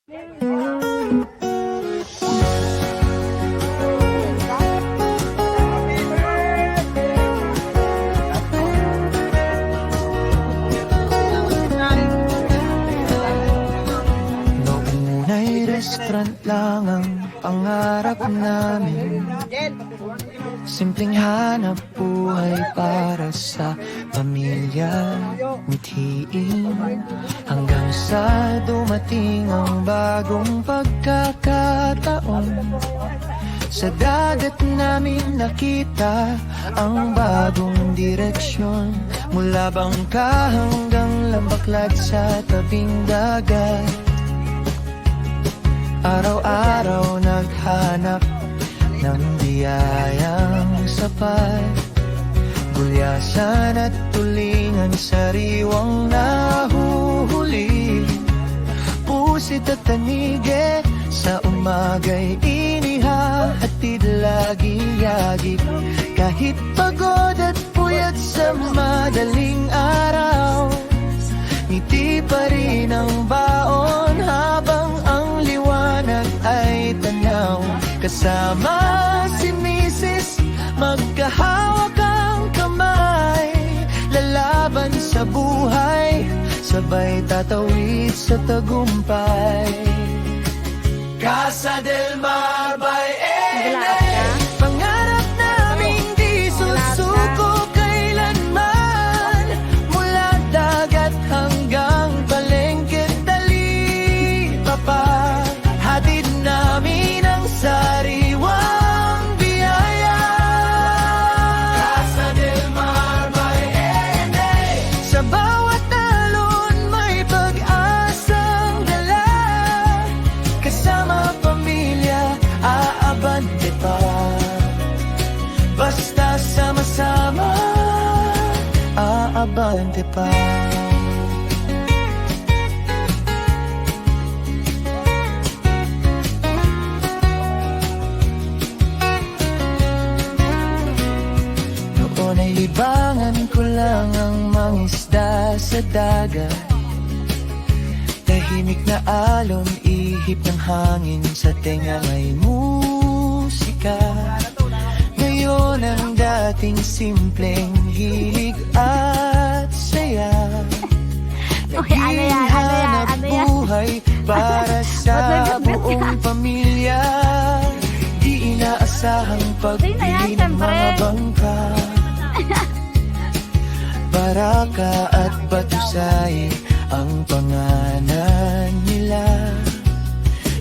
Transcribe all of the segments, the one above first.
Noong una'y restaurant lang ang pangarap namin, simpleng hanap buhay para sa pamilya, mithiin hanggang sa dumating ang bagong pagkakataon. Sa dagat namin nakita ang bagong direksyon, mula bangka hanggang lambaklad sa tabing dagat. Araw-araw naghanap ng biyayang sapat, gulyasan at tulingan, sariwang nahuhuli. Pusit at tanige sa umaga'y inihahatid, lagi yagip kahit pagod at puyat sa madaling araw. Ngiti pa rin ang baon habang ang liwanag ay tanaw. Kasama si Mrs. magkahawak ang kamay, lalaban sa buhay, sabay tatawid sa tagumpay. Casa del Mar by LA, pangarap naming di susuko kailanman. Mula dagat hanggang palengke, dali pa, hatid namin ang sariwang biyaya. Casa del Mar by LA, sa bawat alon may pag-asang dala. Kasama pamilya, aabante pa. Basta sama-sama, aabante pa. Noon ay libangan ko lang ang mangisda sa dagat. Tahimik na alon, ihip ng hangin, sa tenga may musika. Ngayon ang dating simpleng hilig at saya, naging hanap buhay para sa buong pamilya. Di inaasahang pagbili ng mga bangka, Baraka at Batusay ang pangalan nila.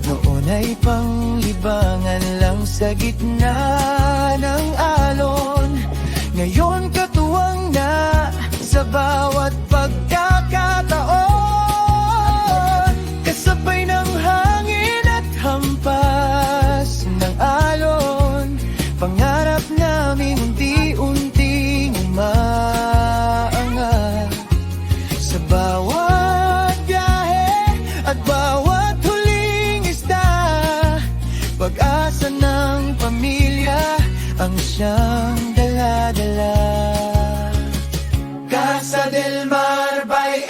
Noon ay panglibangan lang sa gitna ng alon. Ngayon katuwang na sa bawat pagkakataon. Kasabay ng hangin at hampas ng alon, pangarap namin unti-unting umaangat. Sa bawat biyahe at bawat huling isda, pag-asa ng pamilya ang siyang dala-dala. Casa del Mar by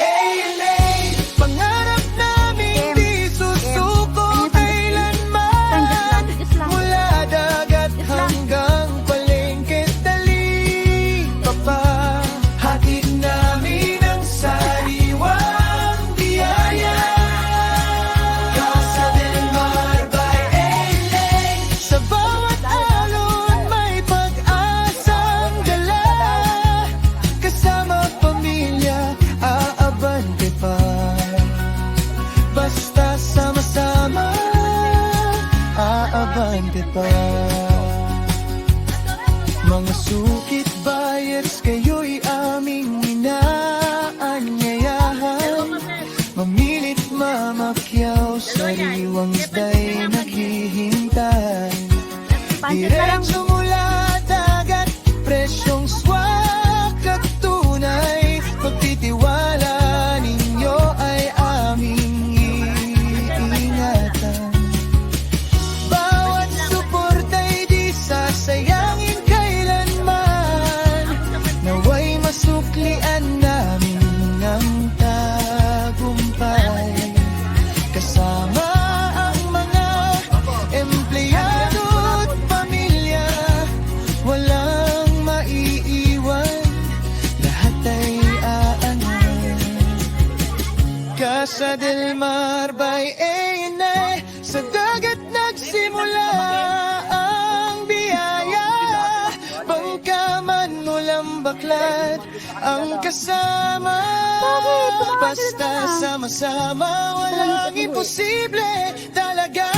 LA, pangarap namin di susuko kailanman. Mula dagat hanggang palengke, dali pa, hatid namin ang sariwang biyaya. Casa del Mar by LA, sa bawat alon may pag-asang dala. Kasama pamilya, aabante pa. Basta sama-sama, aabante pa. Mga sukit buyers, kayo'y aming inaanyayahan. Mamilit mamakyaw, sariwang isda'y naghihintay. Diretso mula dagat, presyong swak at tunay. Pagtitiwala ninyo ay aming iingatan. Bawat suporta'y di sasayangin kailanman. Naway masuklian namin ng tagumpay. Kasama Del Mar by A&A, sa dagat nagsimula ang biyaya. Bangka man ulang baklat ang kasama. Basta sama-sama, walang imposible talaga.